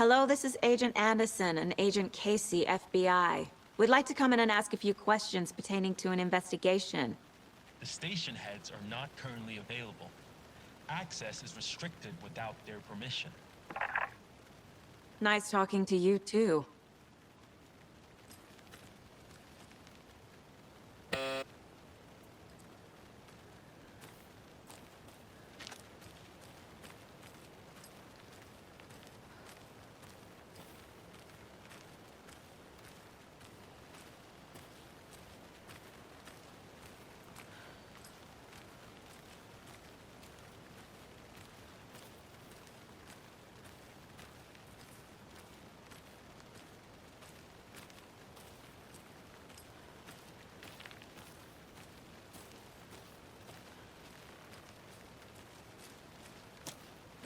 Hello, this is Agent Anderson and Agent Casey, FBI. We'd like to come in and ask a few questions pertaining to an investigation. The station heads are not currently available. Access is restricted without their permission. Nice talking to you, too.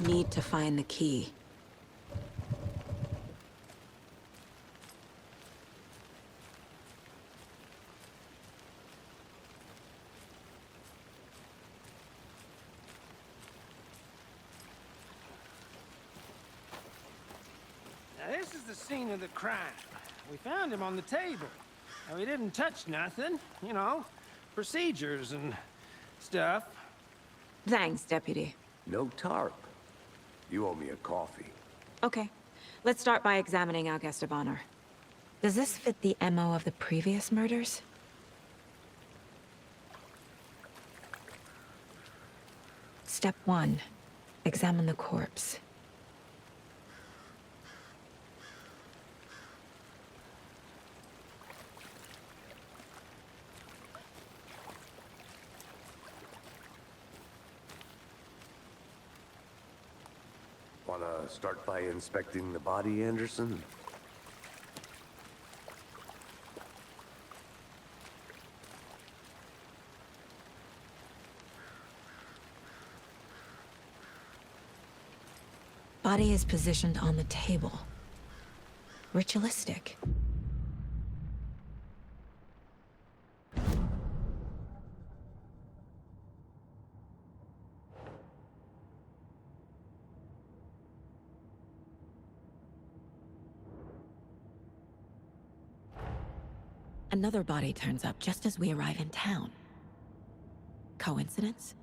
Need to find the key. Now, this is the scene of the crime. We found him on the table. Now, he didn't touch nothing, you know, procedures and stuff. Thanks, Deputy. No tarp. You owe me a coffee. Okay. Let's start by examining our guest of honor. Does this fit the MO of the previous murders? Step 1. Examine the corpse. Wanna start by inspecting the body, Anderson? Body is positioned on the table. Ritualistic. Another body turns up just as we arrive in town. Coincidence?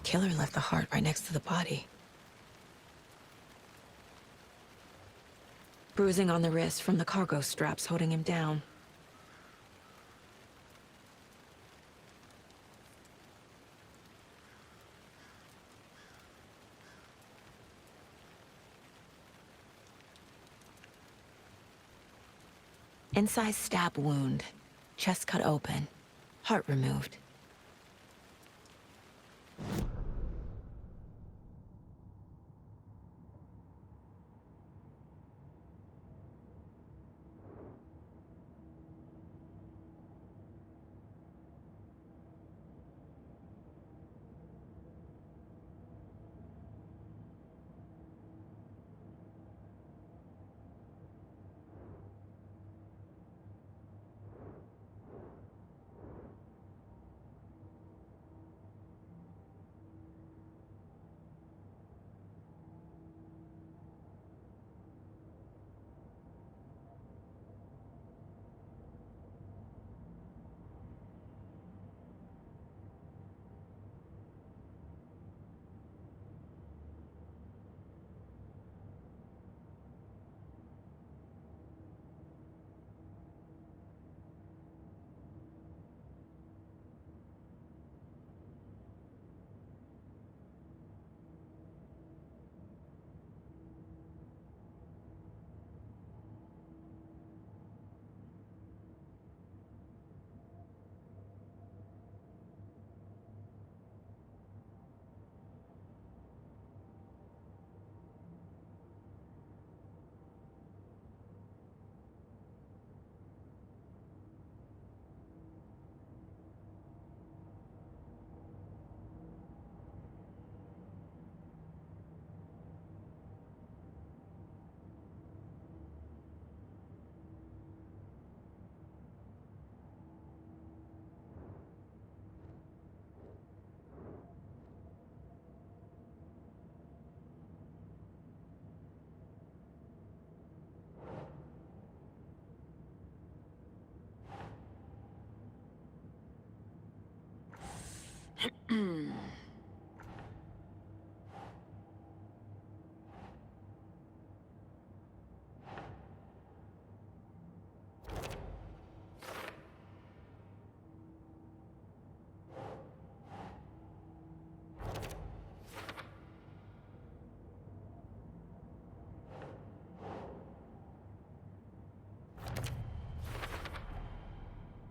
killer left the heart right next to the body. Bruising on the wrist from the cargo straps holding him down. Incised stab wound, chest cut open, heart removed.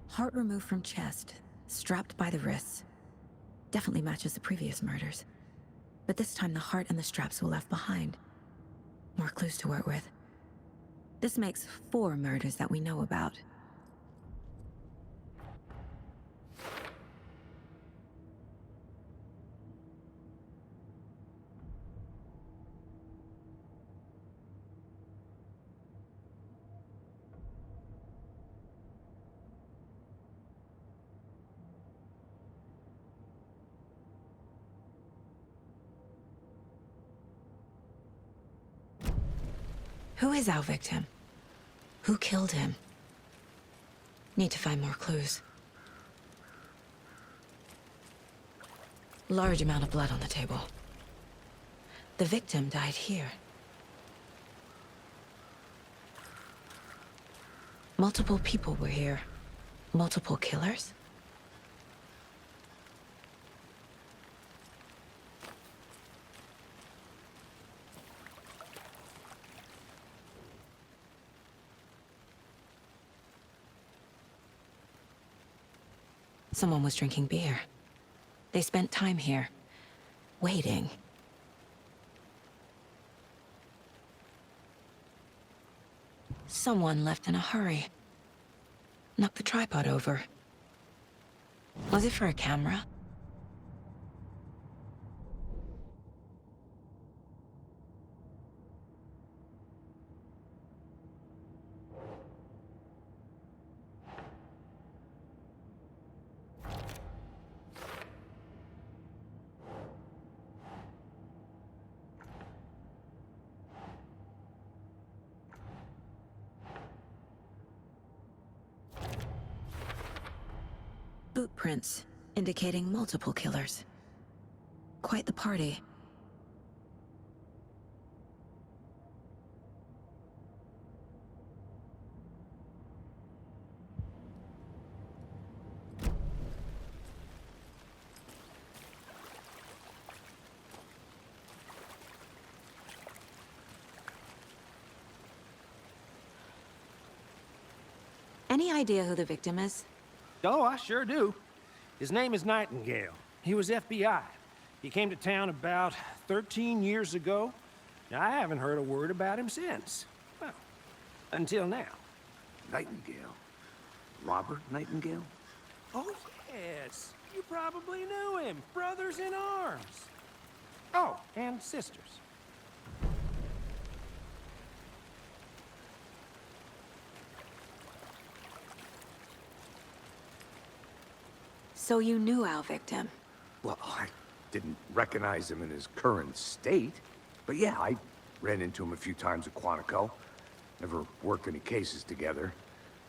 Heart removed from chest, strapped by the wrists. Definitely matches the previous murders. But this time the heart and the straps were left behind. More clues to work with. This makes 4 murders that we know about. Who is our victim? Who killed him? Need to find more clues. Large amount of blood on the table. The victim died here. Multiple people were here. Multiple killers? Someone was drinking beer. They spent time here, waiting. Someone left in a hurry. Knocked the tripod over. Was it for a camera? Boot prints indicating multiple killers. Quite the party. Any idea who the victim is? Oh, I sure do. His name is Nightingale. He was FBI. He came to town about 13 years ago. Now, I haven't heard a word about him since. Well, until now. Nightingale? Robert Nightingale? Oh, yes. You probably knew him. Brothers in arms. Oh, and sisters. So you knew our victim? Well, I didn't recognize him in his current state. But yeah, I ran into him a few times at Quantico. Never worked any cases together.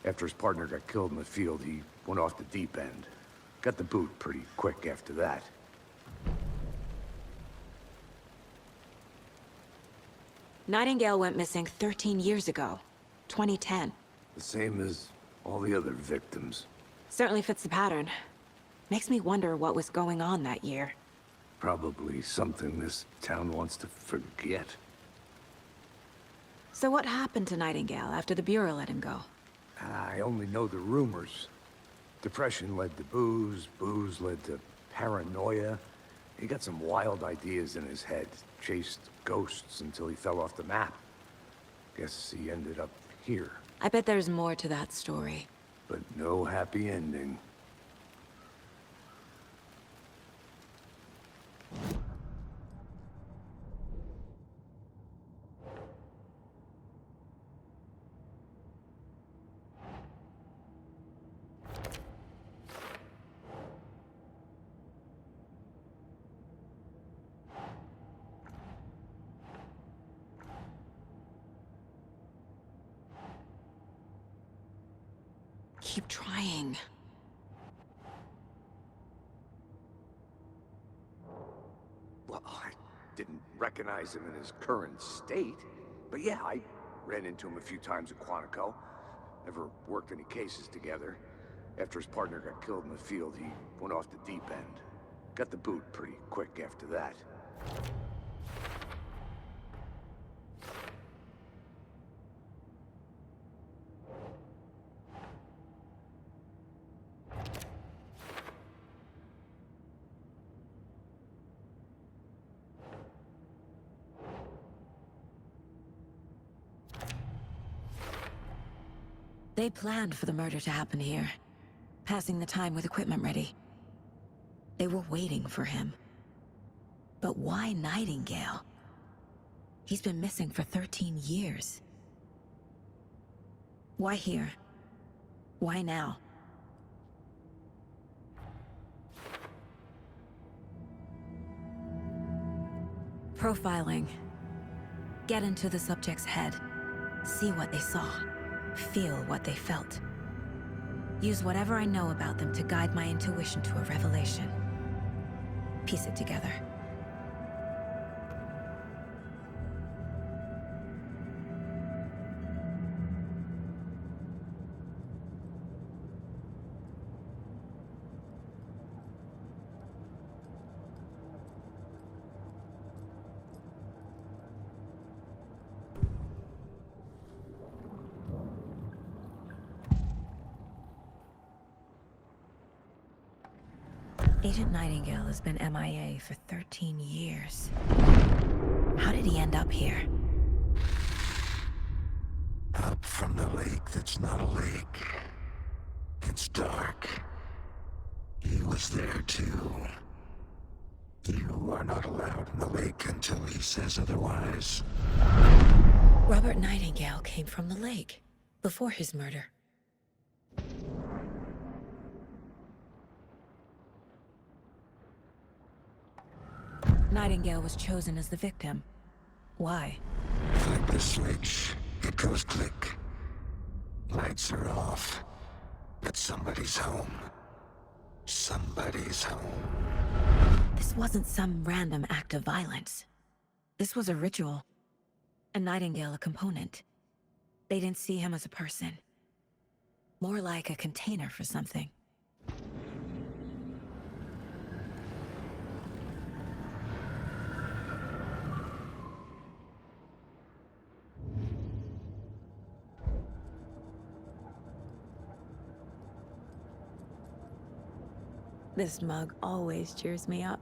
After his partner got killed in the field, he went off the deep end. Got the boot pretty quick after that. Nightingale went missing 13 years ago. 2010. The same as all the other victims. Certainly fits the pattern. Makes me wonder what was going on that year. Probably something this town wants to forget. So what happened to Nightingale after the Bureau let him go? I only know the rumors. Depression led to booze, booze led to paranoia. He got some wild ideas in his head, chased ghosts until he fell off the map. Guess he ended up here, I bet there's more to that story. but no happy ending. Keep trying. Well, I didn't recognize him in his current state. But yeah, I ran into him a few times at Quantico. Never worked any cases together. After his partner got killed in the field, he went off the deep end. Got the boot pretty quick after that. They planned for the murder to happen here, passing the time with equipment ready. They were waiting for him. But why Nightingale? He's been missing for 13 years. Why here? Why now? Profiling. Get into the subject's head. See what they saw. Feel what they felt. Use whatever I know about them to guide my intuition to a revelation. Piece it together. Agent Nightingale has been MIA for 13 years. How did he end up here? Up from the lake that's not a lake. It's dark. He was there too. You are not allowed in the lake until he says otherwise. Robert Nightingale came from the lake, before his murder. Nightingale was chosen as the victim. Why? Flip the switch, it goes click. Lights are off. But somebody's home. Somebody's home. This wasn't some random act of violence. This was a ritual. And Nightingale a component. They didn't see him as a person. More like a container for something. This mug always cheers me up.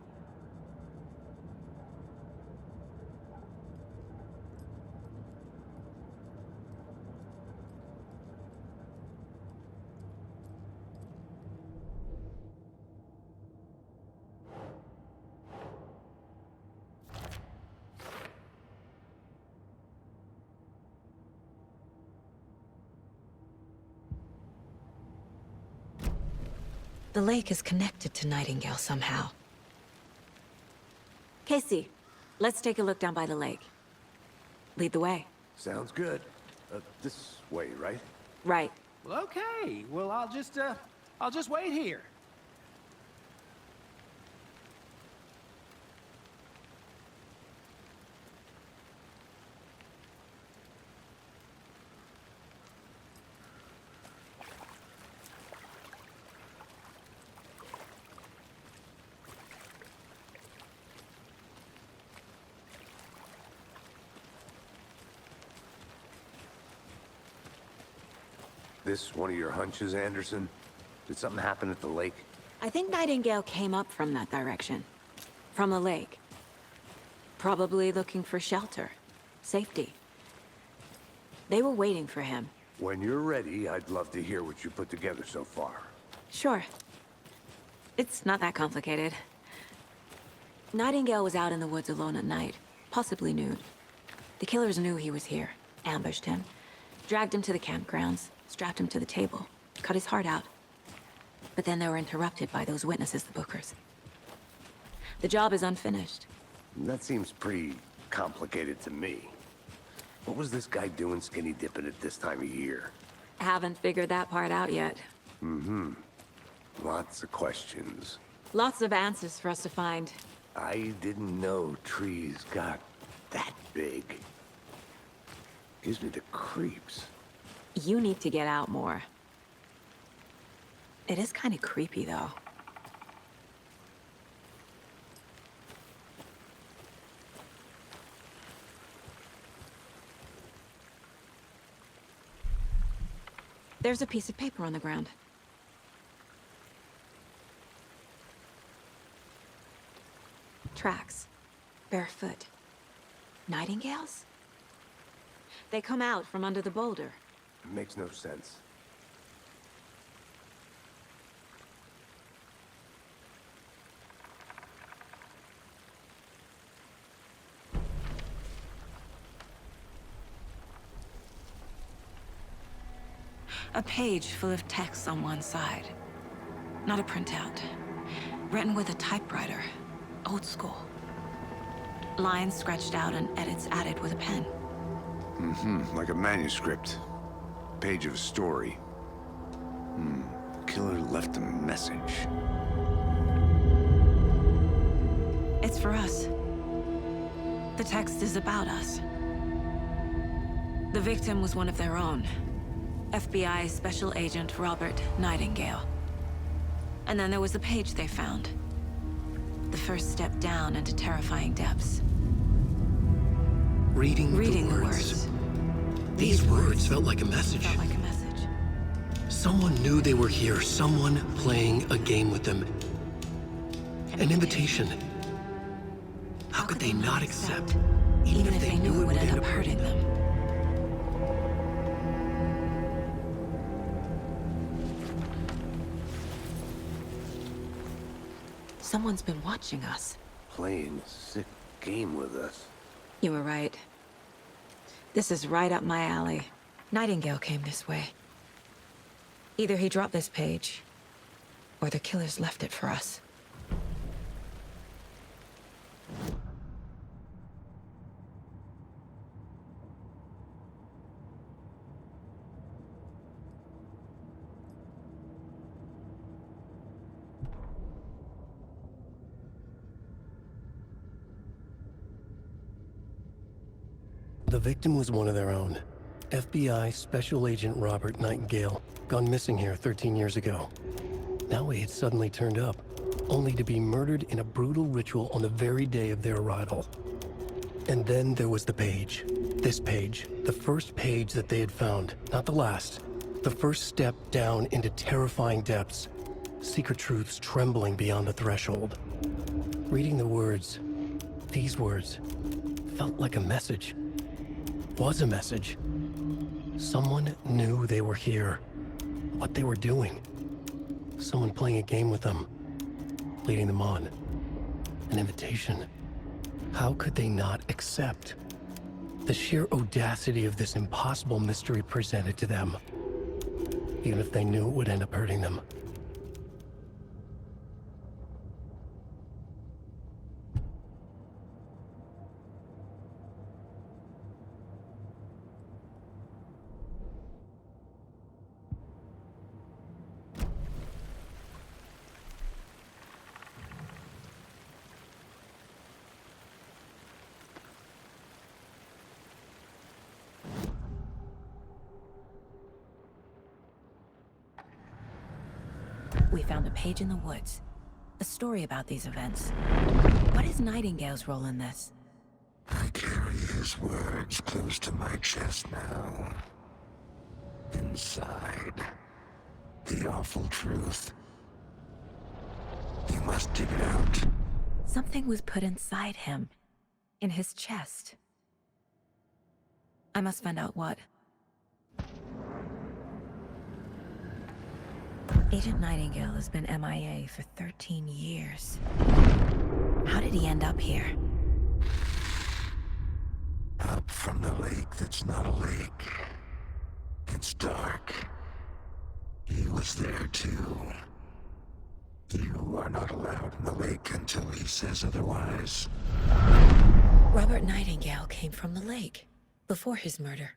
The lake is connected to Nightingale somehow. Casey, let's take a look down by the lake. Lead the way. Sounds good. This way, right? Right. Well, okay. Well, I'll just wait here. This one of your hunches, Anderson? Did something happen at the lake? I think Nightingale came up from that direction. From the lake. Probably looking for shelter. Safety. They were waiting for him. When you're ready, I'd love to hear what you put together so far. Sure. It's not that complicated. Nightingale was out in the woods alone at night, possibly nude. The killers knew he was here, ambushed him, dragged him to the campgrounds, strapped him to the table, cut his heart out. But then they were interrupted by those witnesses, the Bookers. The job is unfinished. That seems pretty complicated to me. What was this guy doing skinny dipping at this time of year? Haven't figured that part out yet. Lots of questions. Lots of answers for us to find. I didn't know trees got that big. Gives me the creeps. You need to get out more. It is kind of creepy, though. There's a piece of paper on the ground. Tracks. Barefoot. Nightingales? They come out from under the boulder. Makes no sense. A page full of text on one side. Not a printout. Written with a typewriter. Old school. Lines scratched out and edits added with a pen. Like a manuscript. Page of a story. Killer left a message. It's for us. The text is about us. The victim was one of their own. FBI Special Agent Robert Nightingale. And then there was the page they found. The first step down into terrifying depths. Reading the words. These words felt like a message. Felt like a message. Someone knew they were here, someone playing a game with them. An invitation. How could they not accept, even if they knew it would end up hurting them? Someone's been watching us. Playing a sick game with us. You were right. This is right up my alley. Nightingale came this way. Either he dropped this page, or the killers left it for us. The victim was one of their own. FBI Special Agent Robert Nightingale, gone missing here 13 years ago. Now he had suddenly turned up, only to be murdered in a brutal ritual on the very day of their arrival. And then there was the page. This page, the first page that they had found, not the last. The first step down into terrifying depths. Secret truths trembling beyond the threshold. Reading the words, these words, felt like a message. Was a message. Someone knew they were here. What they were doing. Someone playing a game with them. Leading them on. An invitation. How could they not accept? The sheer audacity of this impossible mystery presented to them. Even if they knew it would end up hurting them. We found a page in the woods. A story about these events. What is Nightingale's role in this? I carry his words close to my chest now. Inside, the awful truth. You must dig it out. Something was put inside him. In his chest. I must find out what. Agent Nightingale has been MIA for 13 years. How did he end up here? Up from the lake that's not a lake. It's dark. He was there too. You are not allowed in the lake until he says otherwise. Robert Nightingale came from the lake, before his murder.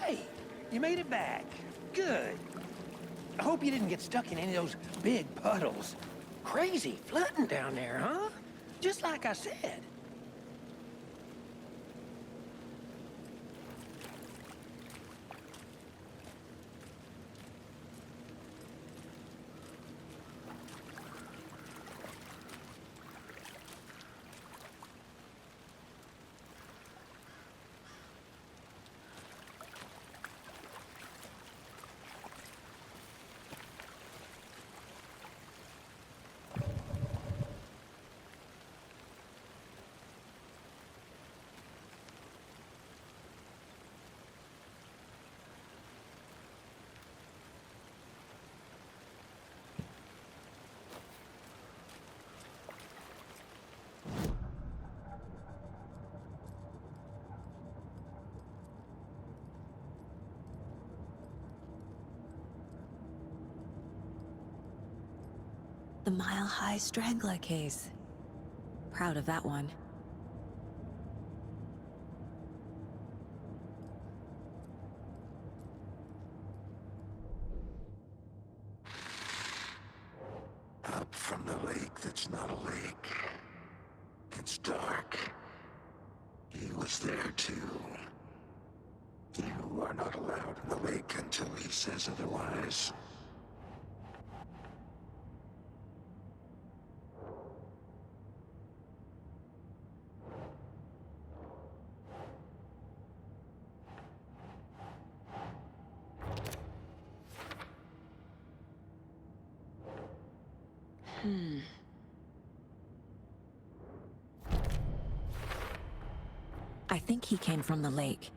Hey, you made it back. Good. I hope you didn't get stuck in any of those big puddles. Crazy flooding down there, huh? Just like I said. The mile-high strangler case. Proud of that one. Up from the lake that's not a lake. It's dark. He was there too. You are not allowed in the lake until he says otherwise. think he came from the lake.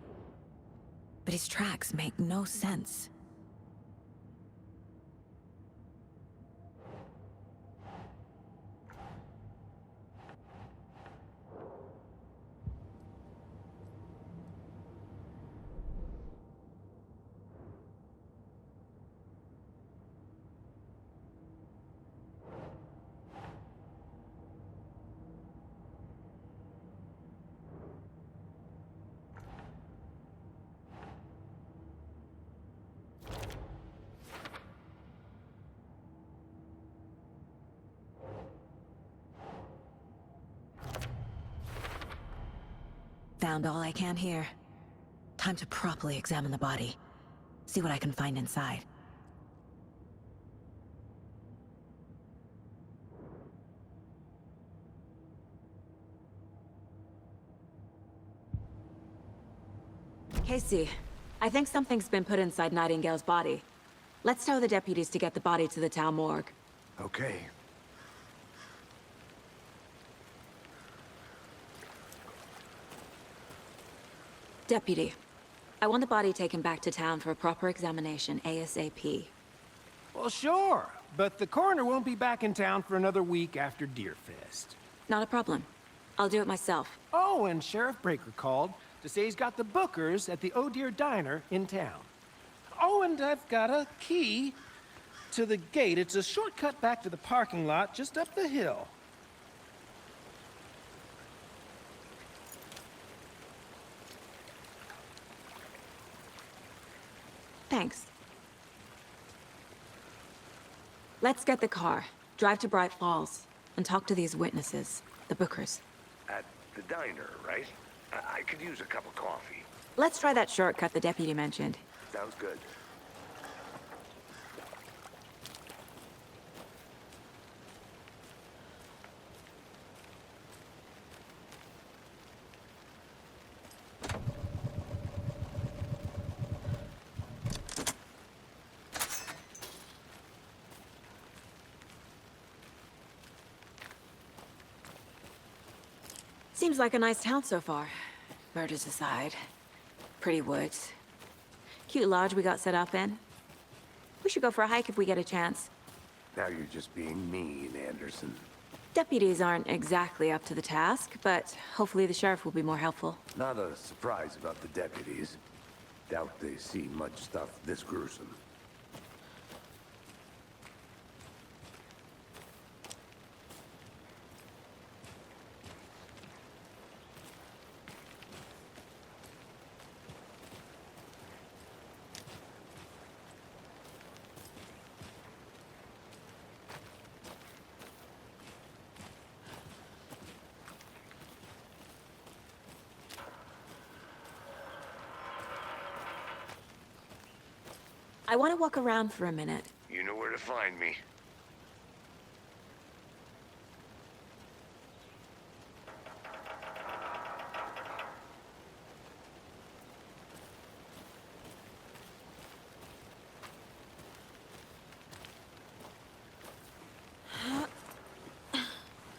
But his tracks make no sense. Found all I can here. Time to properly examine the body. See what I can find inside. Casey, I think something's been put inside Nightingale's body. Let's tell the deputies to get the body to the town morgue. Okay. Deputy, I want the body taken back to town for a proper examination ASAP. Well, sure, but the coroner won't be back in town for another week after Deerfest. Not a problem. I'll do it myself. Oh, and Sheriff Breaker called to say he's got the bookers at the Oh Dear Diner in town. Oh, and I've got a key to the gate. It's a shortcut back to the parking lot just up the hill. Thanks. Let's get the car, drive to Bright Falls, and talk to these witnesses, the bookers. At the diner, right? I could use a cup of coffee. Let's try that shortcut the deputy mentioned. Sounds good. Seems like a nice town so far. Murders aside. Pretty woods. Cute lodge we got set up in. We should go for a hike if we get a chance. Now you're just being mean, Anderson. Deputies aren't exactly up to the task, but hopefully the sheriff will be more helpful. Not a surprise about the deputies. Doubt they see much stuff this gruesome. I want to walk around for a minute. You know where to find me.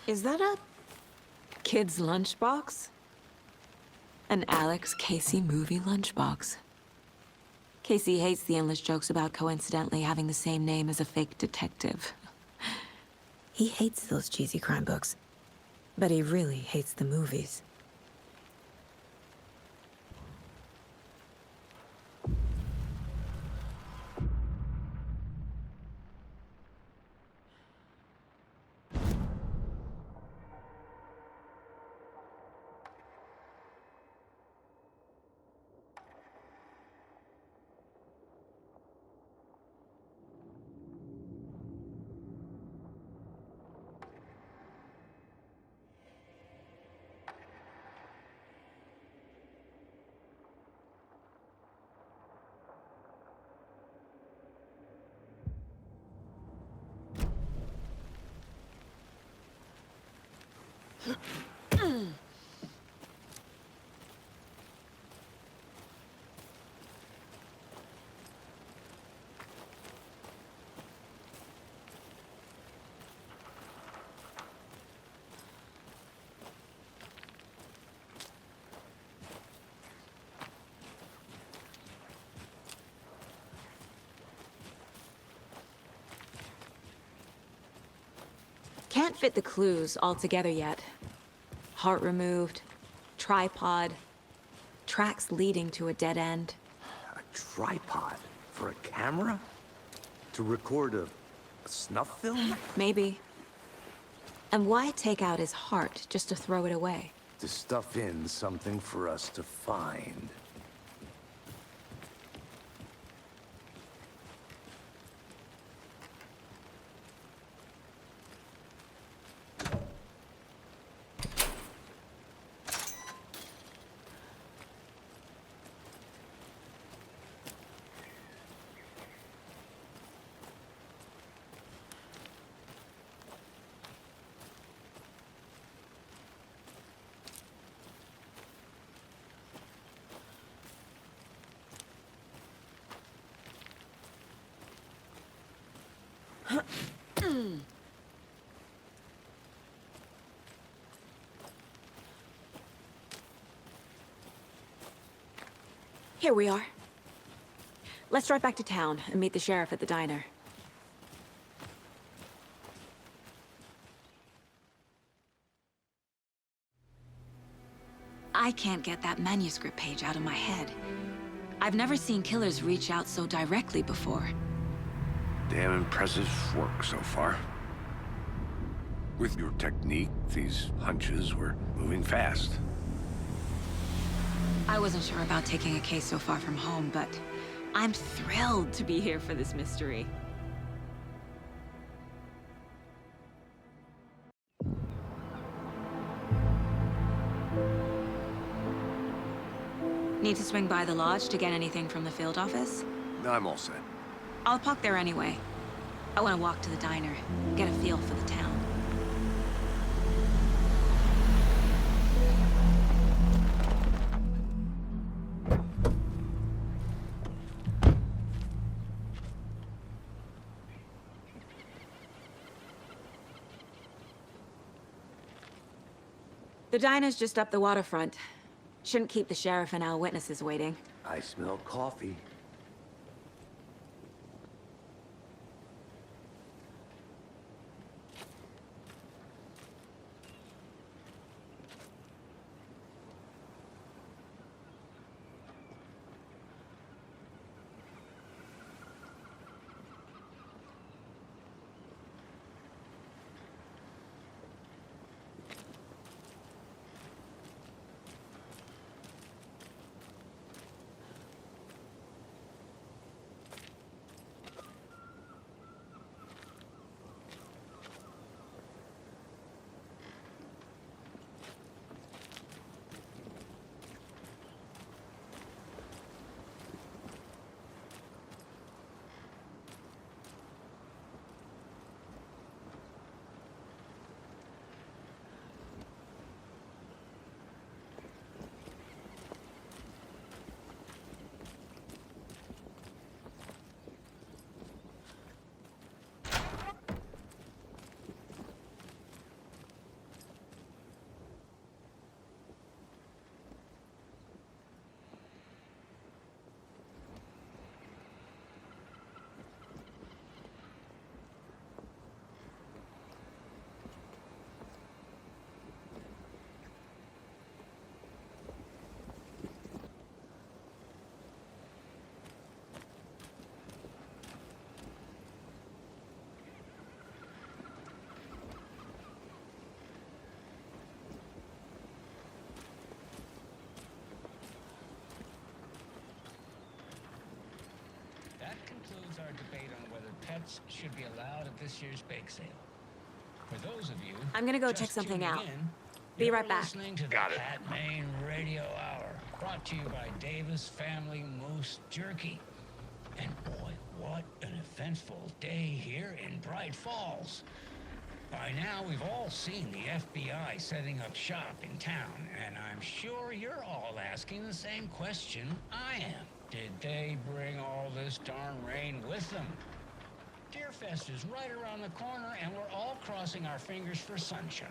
Is that a kid's lunchbox? An Alex Casey movie lunchbox. Casey hates the endless jokes about coincidentally having the same name as a fake detective. He hates those cheesy crime books, but he really hates the movies. can't fit the clues all together yet. Heart removed, tripod, tracks leading to a dead end. A tripod? For a camera? To record a snuff film? Maybe. And why take out his heart just to throw it away? To stuff in something for us to find. Here we are. Let's drive back to town and meet the sheriff at the diner. I can't get that manuscript page out of my head. I've never seen killers reach out so directly before. Damn impressive work so far. With your technique, these hunches were moving fast. I wasn't sure about taking a case so far from home, but I'm thrilled to be here for this mystery. Need to swing by the lodge to get anything from the field office? I'm all set. I'll park there anyway. I want to walk to the diner, get a feel for the town. The diner's just up the waterfront. Shouldn't keep the sheriff and our witnesses waiting. I smell coffee. That concludes our debate on whether pets should be allowed at this year's bake sale. For those of you I'm gonna go just check something tuning out. in, Be you're right back. Listening to Got the it. Pat Maine Radio Hour, brought to you by Davis Family Moose Jerky. And boy, what an eventful day here in Bright Falls. By now, we've all seen the FBI setting up shop in town, and I'm sure you're all asking the same question I am. Did they bring all this darn rain with them? Deerfest is right around the corner, and we're all crossing our fingers for sunshine.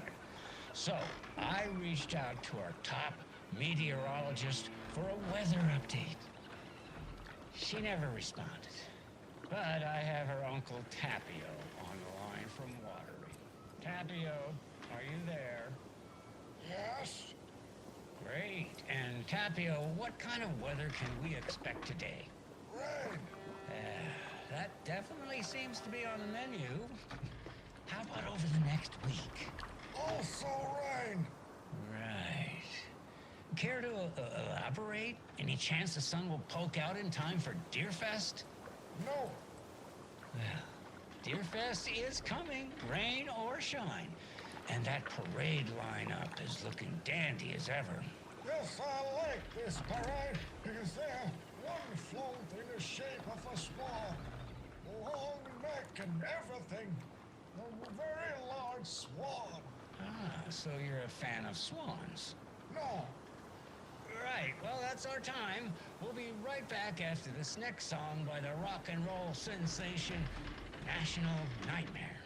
So, I reached out to our top meteorologist for a weather update. She never responded. But I have her Uncle Tapio on the line from Watery. Tapio, are you there? Yes? Great. And Tapio, what kind of weather can we expect today? Rain! That definitely seems to be on the menu. How about over the next week? Also rain! Right. Care to elaborate? Any chance the sun will poke out in time for Deerfest? No! Well, Deerfest is coming, rain or shine. And that parade lineup is looking dandy as ever. Yes, I like this parade because they're one float in the shape of a swan. Long neck and everything. A very large swan. Ah, so you're a fan of swans. No, Right, well, that's our time. We'll be right back after this next song by the rock and roll sensation, National Nightmare.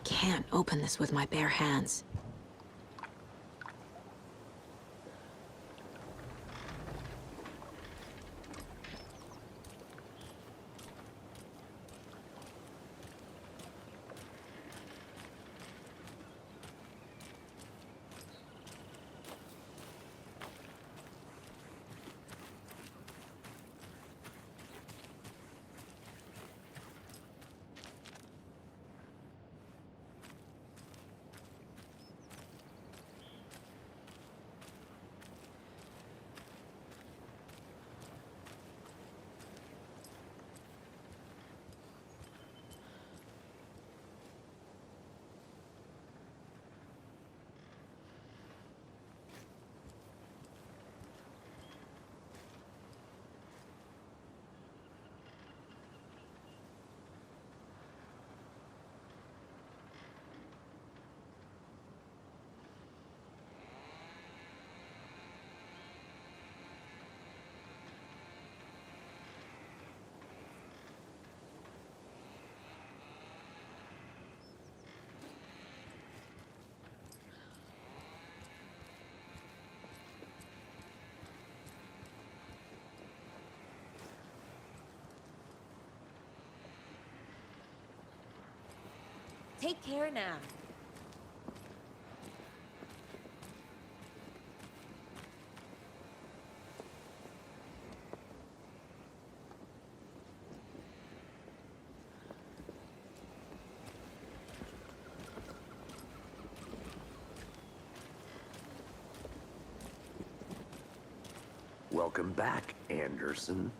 Can't open this with my bare hands. Take care now. Welcome back, Anderson.